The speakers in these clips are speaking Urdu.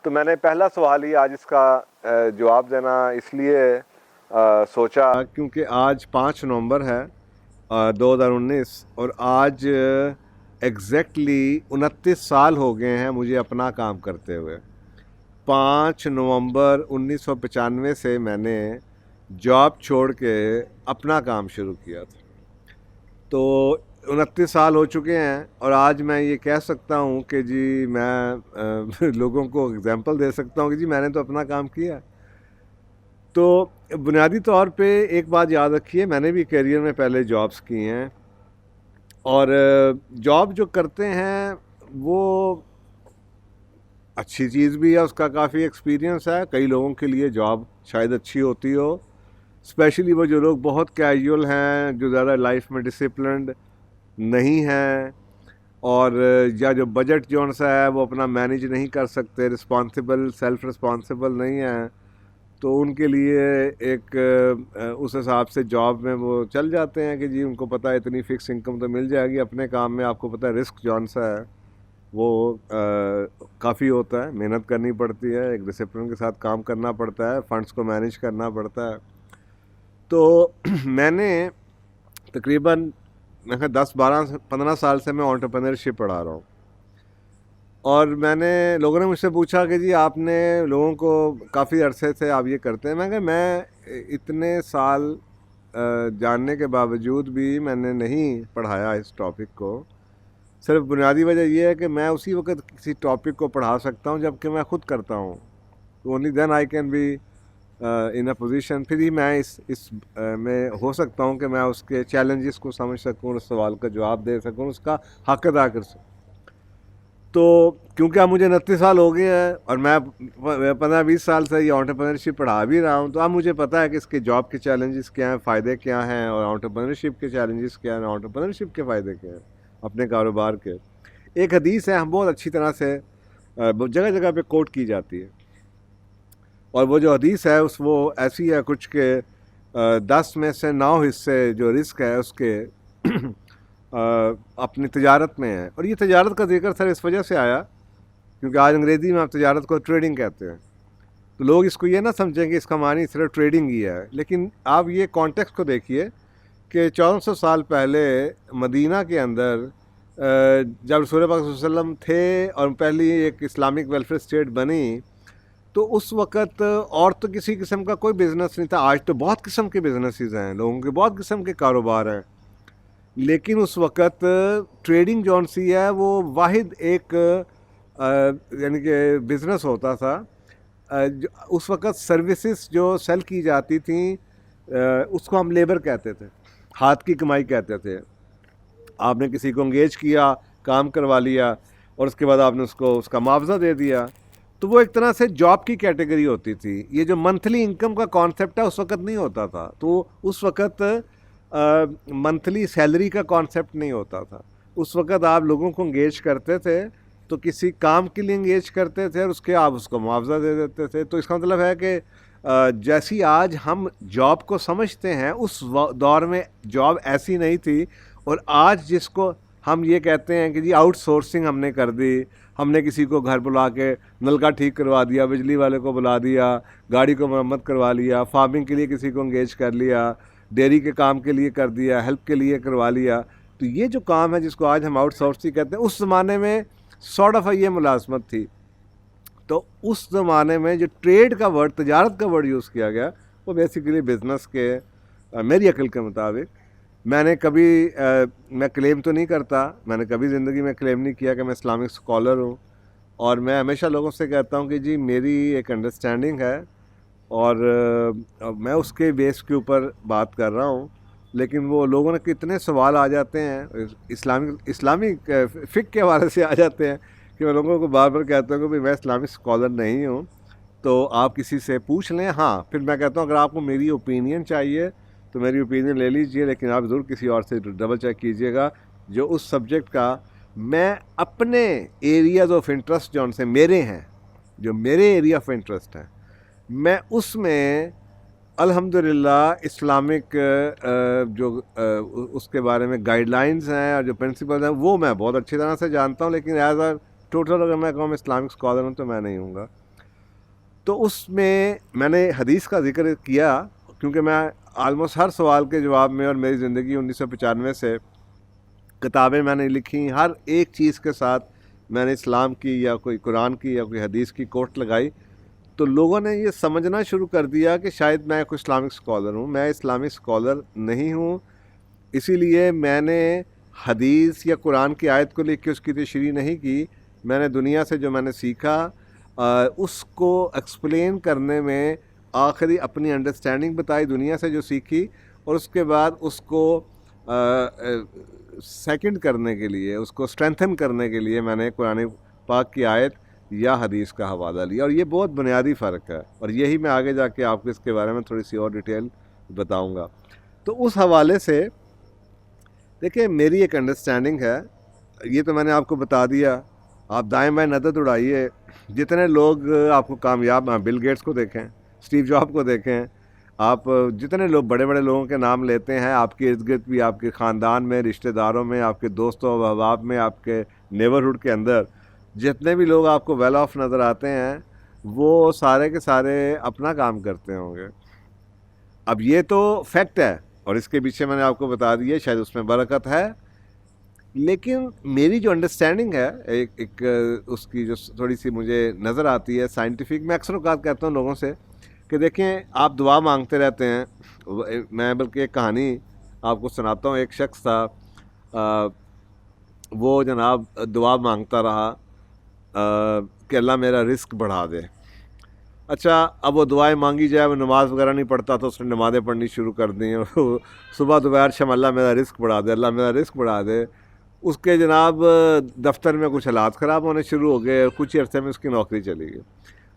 تو میں نے پہلا سوال ہی آج اس کا جواب دینا اس لیے سوچا کیونکہ آج 5 نومبر ہے 2019 اور آج ایگزیکٹلی 29 سال ہو گئے ہیں مجھے اپنا کام کرتے ہوئے. 5 نومبر 1995 سے میں نے جاب چھوڑ کے اپنا کام شروع کیا تھا. تو 29 سال ہو چکے ہیں اور آج میں یہ کہہ سکتا ہوں کہ جی میں لوگوں کو اگزامپل دے سکتا ہوں کہ جی میں نے تو اپنا کام کیا. تو بنیادی طور پہ ایک بات یاد رکھیے, میں نے بھی کیریئر میں پہلے جابس کی ہیں اور جاب جو کرتے ہیں وہ اچھی چیز بھی ہے, اس کا کافی ایکسپیرینس ہے. کئی لوگوں کے لیے جاب شاید اچھی ہوتی ہو, اسپیشلی وہ جو لوگ بہت کیجول ہیں, جو زیادہ لائف میں ڈسپلنڈ نہیں ہیں, اور یا جو بجٹ جو سا ہے وہ اپنا مینیج نہیں کر سکتے, رسپانسیبل سیلف رسپانسیبل نہیں ہیں, تو ان کے لیے ایک اس حساب سے جاب میں وہ چل جاتے ہیں کہ جی ان کو پتہ ہے اتنی فکس انکم تو مل جائے گی. اپنے کام میں آپ کو پتہ ہے رسک جون سا ہے وہ کافی ہوتا ہے, محنت کرنی پڑتی ہے, ایک ڈسپلن کے ساتھ کام کرنا پڑتا ہے, فنڈس کو مینیج کرنا پڑتا ہے. تو میں نے تقریباً 10-12-15 سال سے میں انٹرپرینورشپ پڑھا رہا ہوں, اور میں نے لوگوں نے مجھ سے پوچھا کہ جی آپ نے لوگوں کو کافی عرصے سے آپ یہ کرتے ہیں. میں کہ میں اتنے سال جاننے کے باوجود بھی میں نے نہیں پڑھایا اس ٹاپک کو. صرف بنیادی وجہ یہ ہے کہ میں اسی وقت کسی ٹاپک کو پڑھا سکتا ہوں جب کہ میں خود کرتا ہوں. Only then I can be in a position, پھر ہی میں اس میں ہو سکتا ہوں کہ میں اس کے چیلنجز کو سمجھ سکوں, اس سوال کا جواب دے سکوں, اس کا حق ادا کر سکوں. تو کیونکہ اب مجھے 29 سال ہو گئے ہیں اور میں 15-20 سال سے یہ انٹرپرینورشپ پڑھا بھی رہا ہوں, تو اب مجھے پتہ ہے کہ اس کے جاب کے چیلنجز کیا ہیں, فائدے کیا ہیں, اور انٹرپرینورشپ کے چیلنجز کیا ہیں, انٹرپرینورشپ کے فائدے کیا ہیں اپنے کاروبار کے. ایک حدیث ہے, ہم بہت اچھی طرح سے جگہ جگہ پہ کوٹ کی جاتی ہے, اور وہ جو حدیث ہے وہ ایسی ہے کچھ کہ 10 میں سے 9 حصے جو رزق ہے اس کے اپنی تجارت میں ہے. اور یہ تجارت کا ذکر سر اس وجہ سے آیا کیونکہ آج انگریزی میں آپ تجارت کو ٹریڈنگ کہتے ہیں, تو لوگ اس کو یہ نہ سمجھیں کہ اس کا معنی صرف ٹریڈنگ ہی ہے. لیکن آپ یہ کانٹیکسٹ کو دیکھیے کہ 1400 سال پہلے مدینہ کے اندر جب رسول پاک صلی اللہ علیہ وسلم تھے اور پہلی ایک اسلامک ویلفیئر اسٹیٹ بنی, تو اس وقت اور تو کسی قسم کا کوئی بزنس نہیں تھا. آج تو بہت قسم کے بزنسز ہیں, لوگوں کے بہت قسم کے کاروبار ہیں, لیکن اس وقت ٹریڈنگ جون سی ہے وہ واحد ایک یعنی کہ بزنس ہوتا تھا. اس وقت سروسز جو سیل کی جاتی تھیں اس کو ہم لیبر کہتے تھے, ہاتھ کی کمائی کہتے تھے. آپ نے کسی کو انگیج کیا, کام کروا لیا, اور اس کے بعد آپ نے اس کا معاوضہ دے دیا, تو وہ ایک طرح سے جاب کی کیٹیگری ہوتی تھی. یہ جو منتھلی انکم کا کانسیپٹ ہے اس وقت نہیں ہوتا تھا, تو اس وقت منتھلی سیلری کا کانسیپٹ نہیں ہوتا تھا. اس وقت آپ لوگوں کو انگیج کرتے تھے تو کسی کام کے لیے انگیج کرتے تھے اور اس کے آپ اس کو معاوضہ دے دیتے تھے. تو اس کا مطلب ہے کہ جیسی آج ہم جاب کو سمجھتے ہیں اس دور میں جاب ایسی نہیں تھی, اور آج جس کو ہم یہ کہتے ہیں کہ جی آؤٹ سورسنگ ہم نے کر دی, ہم نے کسی کو گھر بلا کے نل کا ٹھیک کروا دیا, بجلی والے کو بلا دیا, گاڑی کو مرمت کروا لیا, فارمنگ کے لیے کسی کو انگیج کر لیا, ڈیری کے کام کے لیے کر دیا, ہیلپ کے لیے کروا لیا. تو یہ جو کام ہے جس کو آج ہم آؤٹ سورسنگ کہتے ہیں, اس زمانے میں سارٹ آف یہ ملازمت تھی. تو اس زمانے میں جو ٹریڈ کا ورڈ, تجارت کا ورڈ یوز کیا گیا, وہ بیسیکلی بزنس کے میری عقل کے مطابق. میں نے کبھی میں کلیم تو نہیں کرتا, میں نے کبھی زندگی میں کلیم نہیں کیا کہ میں اسلامک اسکالر ہوں, اور میں ہمیشہ لوگوں سے کہتا ہوں کہ جی میری ایک انڈرسٹینڈنگ ہے اور میں اس کے بیس کے اوپر بات کر رہا ہوں. لیکن وہ لوگوں نے کتنے سوال آ جاتے ہیں اسلامک فقہ کے حوالے سے آ جاتے ہیں کہ میں لوگوں کو بار بار کہتا ہوں کہ میں اسلامک اسکالر نہیں ہوں, تو آپ کسی سے پوچھ لیں. ہاں, پھر میں کہتا ہوں اگر آپ کو میری اوپینین چاہیے تو میری اوپینین لے لیجئے, لیکن آپ ضرور کسی اور سے ڈبل چیک کیجئے گا جو اس سبجیکٹ کا میں اپنے ایریاز آف انٹرسٹ جو ان سے میرے ہیں, جو میرے ایریا آف انٹرسٹ ہیں, میں اس میں الحمدللہ اسلامک جو اس کے بارے میں گائیڈ لائنز ہیں اور جو پرنسپلز ہیں وہ میں بہت اچھی طرح سے جانتا ہوں. لیکن ایز اے ٹوٹل اگر میں کہوں اسلامک اسکالر ہوں تو میں نہیں ہوں گا. تو اس میں نے حدیث کا ذکر کیا کیونکہ میں آلموسٹ ہر سوال کے جواب میں، اور میری زندگی 1995 سے کتابیں میں نے لکھی، ہر ایک چیز کے ساتھ میں نے اسلام کی یا کوئی قرآن کی یا کوئی حدیث کی کوٹ لگائی. تو لوگوں نے یہ سمجھنا شروع کر دیا کہ شاید میں کوئی اسلامک اسکالر ہوں. میں اسلامک اسکالر نہیں ہوں. اسی لیے میں نے حدیث یا قرآن کی آیت کو لکھ کے اس کی تشریح نہیں کی. میں نے دنیا سے جو میں نے سیکھا اس کو ایکسپلین کرنے میں آخری اپنی انڈرسٹینڈنگ بتائی دنیا سے جو سیکھی، اور اس کے بعد اس کو سیکنڈ کرنے کے لیے، اس کو اسٹرینتھن کرنے کے لیے میں نے قرآن پاک کی آیت یا حدیث کا حوالہ لیا. اور یہ بہت بنیادی فرق ہے، اور یہی میں آگے جا کے آپ کو اس کے بارے میں تھوڑی سی اور ڈیٹیل بتاؤں گا. تو اس حوالے سے دیکھیں میری ایک انڈرسٹینڈنگ ہے، یہ تو میں نے آپ کو بتا دیا. آپ دائیں بائیں نظر اڑائیے، جتنے لوگ آپ کو کامیاب، بل گیٹس کو دیکھیں، اسٹیو جاب کو دیکھیں، آپ جتنے لوگ بڑے بڑے لوگوں کے نام لیتے ہیں آپ کے ارد گرد بھی، آپ کے خاندان میں، رشتہ داروں میں، آپ کے دوستوں و احباب میں، آپ کے نیبرہڈ کے اندر جتنے بھی لوگ آپ کو ویل آف نظر آتے ہیں وہ سارے کے سارے اپنا کام کرتے ہوں گے. اب یہ تو فیکٹ ہے، اور اس کے پیچھے میں نے آپ کو بتا دیا شاید اس میں برکت ہے. لیکن میری جو انڈرسٹینڈنگ ہے ایک اس کی جو تھوڑی سی مجھے نظر آتی ہے سائنٹیفک، میں اکثر اوقات کہتا ہوں لوگوں سے کہ دیکھیں آپ دعا مانگتے رہتے ہیں. میں بلکہ ایک کہانی آپ کو سناتا ہوں. ایک شخص تھا، وہ جناب دعا مانگتا رہا کہ اللہ میرا رزق بڑھا دے. اچھا، اب وہ دعائیں مانگی جائے، وہ نماز وغیرہ نہیں پڑھتا تو اس نے نمازیں پڑھنی شروع کر دیں. صبح دوپہر شام اللہ میرا رزق بڑھا دے، اللہ میرا رزق بڑھا دے. اس کے جناب دفتر میں کچھ حالات خراب ہونے شروع ہو گئے، اور کچھ عرصے میں اس کی نوکری چلی گئی.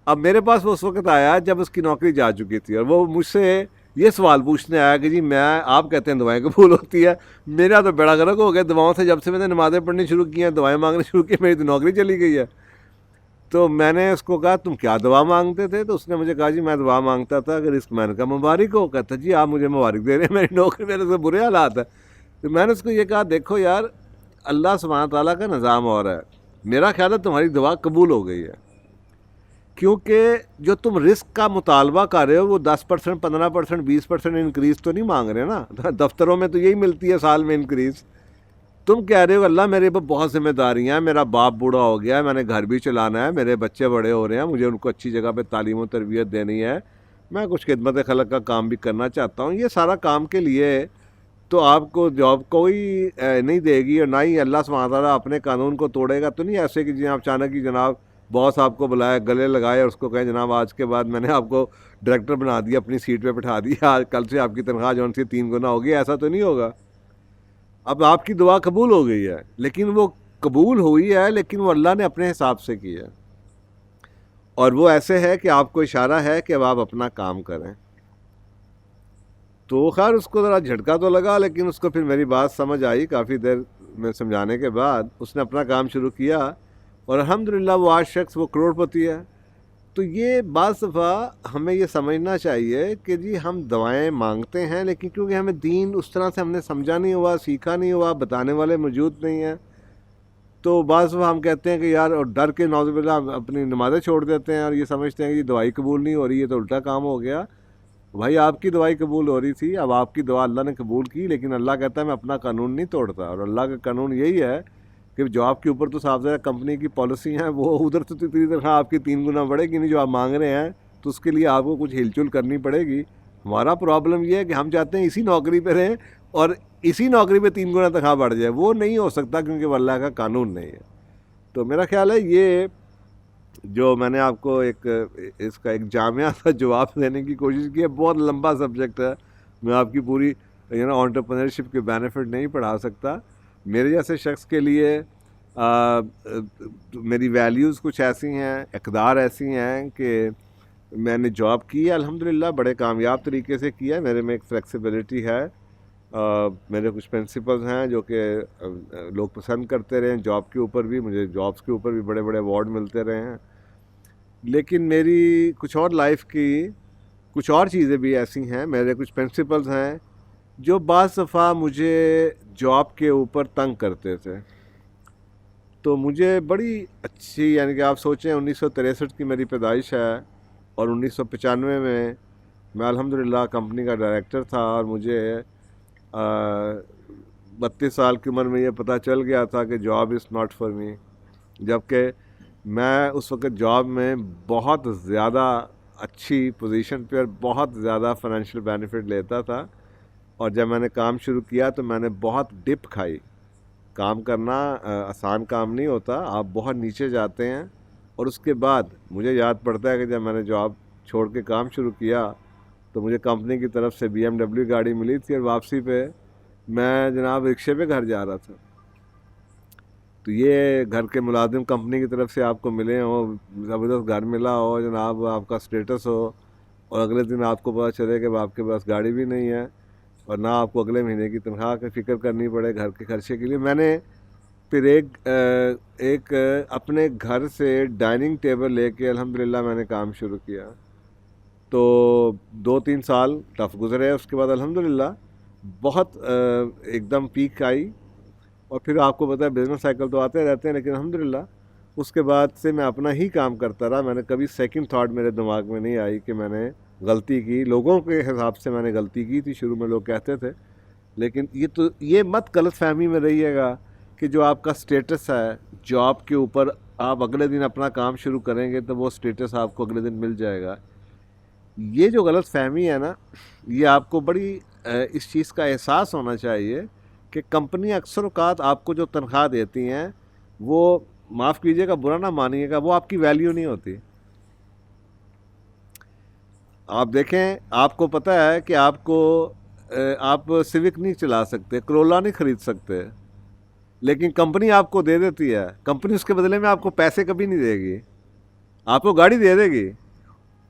اب میرے پاس وہ اس وقت آیا جب اس کی نوکری جا چکی تھی، اور وہ مجھ سے یہ سوال پوچھنے آیا کہ جی آپ کہتے ہیں دعائیں قبول ہوتی ہے، میرا تو بیڑا غرق ہو گیا دعاؤں سے. جب سے میں نے نمازیں پڑھنی شروع کی ہیں، دعائیں مانگنی شروع کی، میری تو نوکری چلی گئی ہے. تو میں نے اس کو کہا تم کیا دعا مانگتے تھے؟ تو اس نے مجھے کہا جی میں دعا مانگتا تھا کہ رزق. میں نے کہا مبارک ہو. کہتا جی آپ مجھے مبارک دے رہے ہیں، میری نوکری میرے سے برے حالات ہیں. تو میں نے اس کو یہ کہا دیکھو یار، اللہ سبحانہ تعالیٰ کا نظام اور ہے. میرا خیال ہے تمہاری دعا قبول ہو گئی ہے، کیونکہ جو تم رزق کا مطالبہ کر رہے ہو وہ 10%، 15%، 20% انکریز تو نہیں مانگ رہے نا. دفتروں میں تو یہی ملتی ہے سال میں انکریز. تم کہہ رہے ہو اللہ میرے پر بہت ذمہ داریاں ہیں، میرا باپ بوڑھا ہو گیا ہے، میں نے گھر بھی چلانا ہے، میرے بچے بڑے ہو رہے ہیں، مجھے ان کو اچھی جگہ پہ تعلیم و تربیت دینی ہے، میں کچھ خدمت خلق کا کام بھی کرنا چاہتا ہوں. یہ سارا کام کے لیے تو آپ کو جاب کوئی نہیں دے گی، اور نہ ہی اللہ سبحانہ تعالیٰ اپنے قانون کو توڑے گا. تو نہیں ایسے کہ جی آپ اچانک ہی جناب باس آپ کو بلائے، گلے لگائے اور اس کو کہیں جناب آج کے بعد میں نے آپ کو ڈائریکٹر بنا دیا، اپنی سیٹ پہ بٹھا دیا، آج کل سے آپ کی تنخواہ جو سی 3 گنا ہوگی. ایسا تو نہیں ہوگا. اب آپ کی دعا قبول ہو گئی ہے، لیکن وہ قبول ہوئی ہے لیکن وہ اللہ نے اپنے حساب سے کی ہے، اور وہ ایسے ہے کہ آپ کو اشارہ ہے کہ اب آپ اپنا کام کریں. تو خیر اس کو ذرا جھٹکا تو لگا، لیکن اس کو پھر میری بات سمجھ آئی. کافی دیر میں سمجھانے کے بعد اس نے اپنا کام شروع کیا، اور الحمدللہ وہ آج شخص وہ کروڑ پتی ہے. تو یہ بعض دفعہ ہمیں یہ سمجھنا چاہیے کہ جی ہم دعائیں مانگتے ہیں، لیکن کیونکہ ہمیں دین اس طرح سے ہم نے سمجھا نہیں ہوا، سیکھا نہیں ہوا، بتانے والے موجود نہیں ہیں، تو بعض دفعہ ہم کہتے ہیں کہ یار، اور ڈر کے نعوذ باللہ اپنی نمازیں چھوڑ دیتے ہیں، اور یہ سمجھتے ہیں کہ یہ دعائی قبول نہیں ہو رہی ہے تو الٹا کام ہو گیا. بھائی آپ کی دعائی قبول ہو رہی تھی، اب آپ کی دعا اللہ نے قبول کی، لیکن اللہ کہتا ہے میں اپنا قانون نہیں توڑتا. اور اللہ کا قانون یہی ہے کہ جو آپ کے اوپر تو صاف ظاہر کمپنی کی پالیسی ہیں، وہ ادھر تو تیسری طرح آپ کی 3 گنا بڑھے گی نہیں جو آپ مانگ رہے ہیں، تو اس کے لیے آپ کو کچھ ہل چل کرنی پڑے گی. ہمارا پرابلم یہ ہے کہ ہم چاہتے ہیں اسی نوکری پہ رہیں اور اسی نوکری پہ 3 گنا تنخواہ بڑھ جائے. وہ نہیں ہو سکتا کیونکہ وہ اللہ کا قانون نہیں ہے. تو میرا خیال ہے یہ جو میں نے آپ کو اس کا ایک جامعہ سا جواب دینے کی کوشش کی ہے. بہت لمبا سبجیکٹ ہے، میں آپ کی پوری انٹرپرینرشپ کے بینیفٹ نہیں پڑھا سکتا. میرے جیسے شخص کے لیے میری ویلیوز کچھ ایسی ہیں، اقدار ایسی ہیں کہ میں نے جاب کی ہے الحمدللہ، بڑے کامیاب طریقے سے کیا ہے. میرے میں ایک فلیکسیبلٹی ہے، میرے کچھ پرنسپلز ہیں جو کہ لوگ پسند کرتے رہے ہیں. جاب کے اوپر بھی مجھے جابس کے اوپر بھی بڑے بڑے ایوارڈ ملتے رہے ہیں. لیکن میری کچھ اور لائف کی کچھ اور چیزیں بھی ایسی ہیں، میرے کچھ پرنسپلز ہیں جو بعض دفعہ مجھے جاب کے اوپر تنگ کرتے تھے. تو مجھے بڑی اچھی، یعنی کہ آپ سوچیں 1963 کی میری پیدائش ہے، اور 1995 میں میں الحمدللہ کمپنی کا ڈائریکٹر تھا، اور مجھے 32 سال کی عمر میں یہ پتہ چل گیا تھا کہ job is not for me, جبکہ میں اس وقت جاب میں بہت زیادہ اچھی پوزیشن پہ اور بہت زیادہ فائنینشیل بینیفٹ لیتا تھا، اور جب میں نے کام شروع کیا تو میں نے بہت ڈپ کھائی۔ کام کرنا آسان کام نہیں ہوتا، آپ بہت نیچے جاتے ہیں، اور اس کے بعد مجھے یاد پڑتا ہے کہ جب میں نے جاب چھوڑ کے کام شروع کیا تو مجھے کمپنی کی طرف سے BMW گاڑی ملی تھی، اور واپسی پہ میں جناب رکشے پہ گھر جا رہا تھا۔ تو یہ گھر کے ملازم کمپنی کی طرف سے آپ کو ملے ہوں، زبردست گھر ملا ہو جناب، آپ کا اسٹیٹس ہو، اور اگلے دن آپ کو پتہ چلے کہ آپ کے پاس گاڑی بھی نہیں ہے، اور نہ آپ کو اگلے مہینے کی تنخواہ کی فکر کرنی پڑے گھر کے خرچے کے لیے۔ میں نے پھر ایک اپنے گھر سے ڈائننگ ٹیبل لے کے الحمدللہ میں نے کام شروع کیا، تو 2-3 سال ٹف گزرے، اس کے بعد الحمدللہ بہت ایک دم پیک آئی، اور پھر آپ کو پتہ ہے بزنس سائیکل تو آتے رہتے ہیں، لیکن الحمدللہ اس کے بعد سے میں اپنا ہی کام کرتا رہا۔ میں نے کبھی سیکنڈ تھاٹ میرے دماغ میں نہیں آئی کہ میں نے غلطی کی، لوگوں کے حساب سے میں نے غلطی کی تھی، شروع میں لوگ کہتے تھے، لیکن یہ مت غلط فہمی میں رہیے گا کہ جو آپ کا سٹیٹس ہے جاب کے اوپر، آپ اگلے دن اپنا کام شروع کریں گے تو وہ سٹیٹس آپ کو اگلے دن مل جائے گا۔ یہ جو غلط فہمی ہے نا، یہ آپ کو بڑی اس چیز کا احساس ہونا چاہیے کہ کمپنی اکثر اوقات آپ کو جو تنخواہ دیتی ہیں وہ، معاف کیجیے گا برا نہ مانیے گا، وہ آپ کی ویلیو نہیں ہوتی۔ آپ دیکھیں، آپ کو پتہ ہے کہ آپ سیوک نہیں چلا سکتے، کرولا نہیں خرید سکتے، لیکن کمپنی آپ کو دے دیتی ہے۔ کمپنی اس کے بدلے میں آپ کو پیسے کبھی نہیں دے گی، آپ کو گاڑی دے دے گی،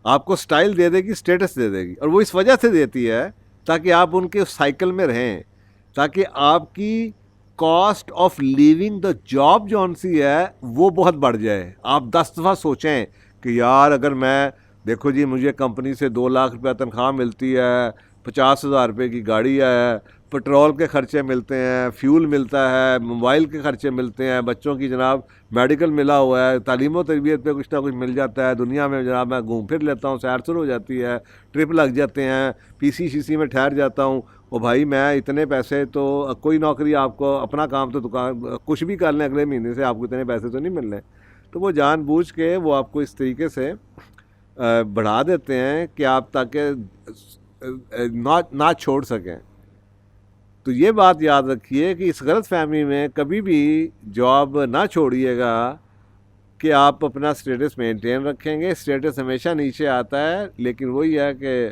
آپ کو سٹائل دے دے گی، سٹیٹس دے دے گی، اور وہ اس وجہ سے دیتی ہے تاکہ آپ ان کے سائیکل میں رہیں، تاکہ آپ کی cost of leaving the job جو سی ہے وہ بہت بڑھ جائے۔ آپ 10 دفعہ سوچیں کہ یار اگر میں، دیکھو جی مجھے کمپنی سے 2 لاکھ روپیہ تنخواہ ملتی ہے، 50,000 روپے کی گاڑی ہے، پٹرول کے خرچے ملتے ہیں، فیول ملتا ہے، موبائل کے خرچے ملتے ہیں، بچوں کی جناب میڈیکل ملا ہوا ہے، تعلیم و تربیت پہ کچھ نہ کچھ مل جاتا ہے، دنیا میں جناب میں گھوم پھر لیتا ہوں، سیر سر ہو جاتی ہے، ٹرپ لگ جاتے ہیں، PC میں ٹھہر جاتا ہوں۔ او بھائی میں اتنے پیسے تو، کوئی نوکری آپ کو اپنا کام تو دکان کچھ بھی کر لیں اگلے مہینے سے آپ کو اتنے پیسے تو نہیں ملنے، تو وہ جان بوجھ کے وہ آپ کو اس طریقے سے بڑھا دیتے ہیں کہ آپ تاکہ نہ چھوڑ سکیں۔ تو یہ بات یاد رکھیے کہ اس غلط فہمی میں کبھی بھی جاب نہ چھوڑیے گا کہ آپ اپنا سٹیٹس مینٹین رکھیں گے۔ سٹیٹس ہمیشہ نیچے آتا ہے، لیکن وہی ہے کہ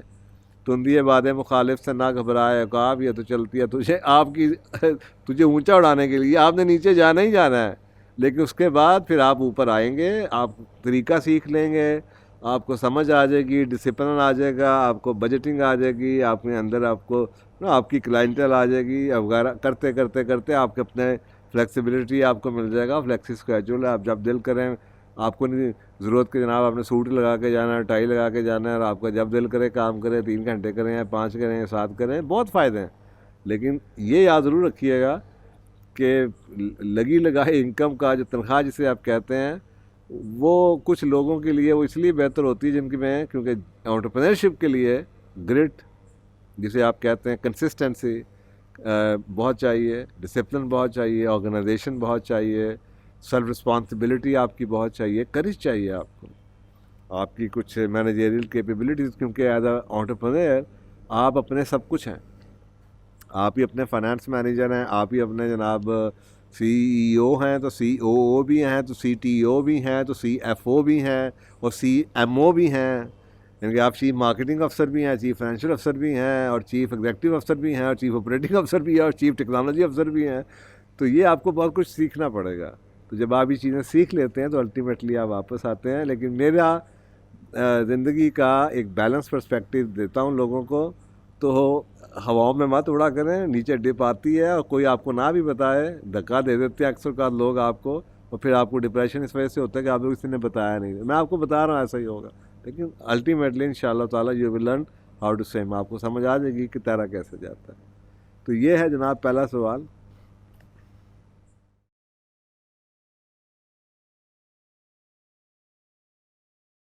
تندیے بادیں مخالف سے نہ گھبرائے عقاب، یہ تو چلتی ہے تجھے اونچا اڑانے کے لیے، آپ نے نیچے جانا ہی جانا ہے، لیکن اس کے بعد پھر آپ اوپر آئیں گے، آپ طریقہ سیکھ لیں گے، آپ کو سمجھ آ جائے گی، ڈسپلن آ جائے گا، آپ کو بجٹنگ آ جائے گی، آپ کے اندر آپ کی کلائنٹل آ جائے گی، وغیرہ کرتے کرتے کرتے آپ کے اپنے فلیکسیبلٹی آپ کو مل جائے گا، فلیکسی اسکیجول ہے، آپ جب دل کریں، آپ کو نہیں ضرورت کہ جناب آپ نے سوٹ لگا کے جانا ہے، ٹائی لگا کے جانا ہے، اور آپ کا جب دل کرے کام کریں، 3 گھنٹے کریں یا 5 کریں یا 7 کریں، بہت فائدے ہیں۔ لیکن یہ یاد ضرور رکھیے گا کہ لگی لگائی انکم کا جو تنخواہ جسے آپ کہتے ہیں، وہ کچھ لوگوں کے لیے وہ اس لیے بہتر ہوتی ہے جن کی میں، کیونکہ انٹرپرینرشپ کے لیے گرٹ جسے آپ کہتے ہیں، کنسسٹنسی بہت چاہیے، ڈسپلن بہت چاہیے، آرگنائزیشن بہت چاہیے، سیلف رسپانسبلٹی آپ کی بہت چاہیے، کرج چاہیے آپ کو، آپ کی کچھ مینیجریل کیپیبلٹیز، کیونکہ ایز اے انٹرپرینر آپ اپنے سب کچھ ہیں، آپ ہی اپنے فائنانس مینیجر ہیں، آپ ہی اپنے جناب CEO ہیں تو COO بھی ہیں، تو CTO بھی ہیں، تو CFO بھی ہیں، اور CMO بھی ہیں، یعنی کہ آپ چیف مارکیٹنگ افسر بھی ہیں، چیف فائنینشیل افسر بھی ہیں، اور چیف ایگزیکٹو افسر بھی ہیں، اور چیف آپریٹنگ افسر بھی ہیں، اور چیف ٹیکنالوجی افسر بھی ہیں۔ تو یہ آپ کو بہت کچھ سیکھنا پڑے گا، تو جب آپ یہ چیزیں سیکھ لیتے ہیں تو الٹیمیٹلی آپ واپس آتے ہیں۔ لیکن میرا زندگی کا ایک بیلنس پرسپیکٹیو دیتا ہوں لوگوں کو، تو ہواؤں میں مت اڑا کریں، نیچے ڈپ آتی ہے اور کوئی آپ کو نہ بھی بتائے، دھکا دے دیتے ہیں اکثر اوقات لوگ آپ کو، اور پھر آپ کو ڈپریشن اس وجہ سے ہوتا ہے کہ آپ کو کسی نے بتایا نہیں۔ میں آپ کو بتا رہا ہوں ایسا ہی ہوگا، لیکن الٹیمیٹلی انشاءاللہ تعالیٰ you will learn how to swim, آپ کو سمجھ آ جائے گی کہ تیرا کیسے جاتا ہے۔ تو یہ ہے جناب پہلا سوال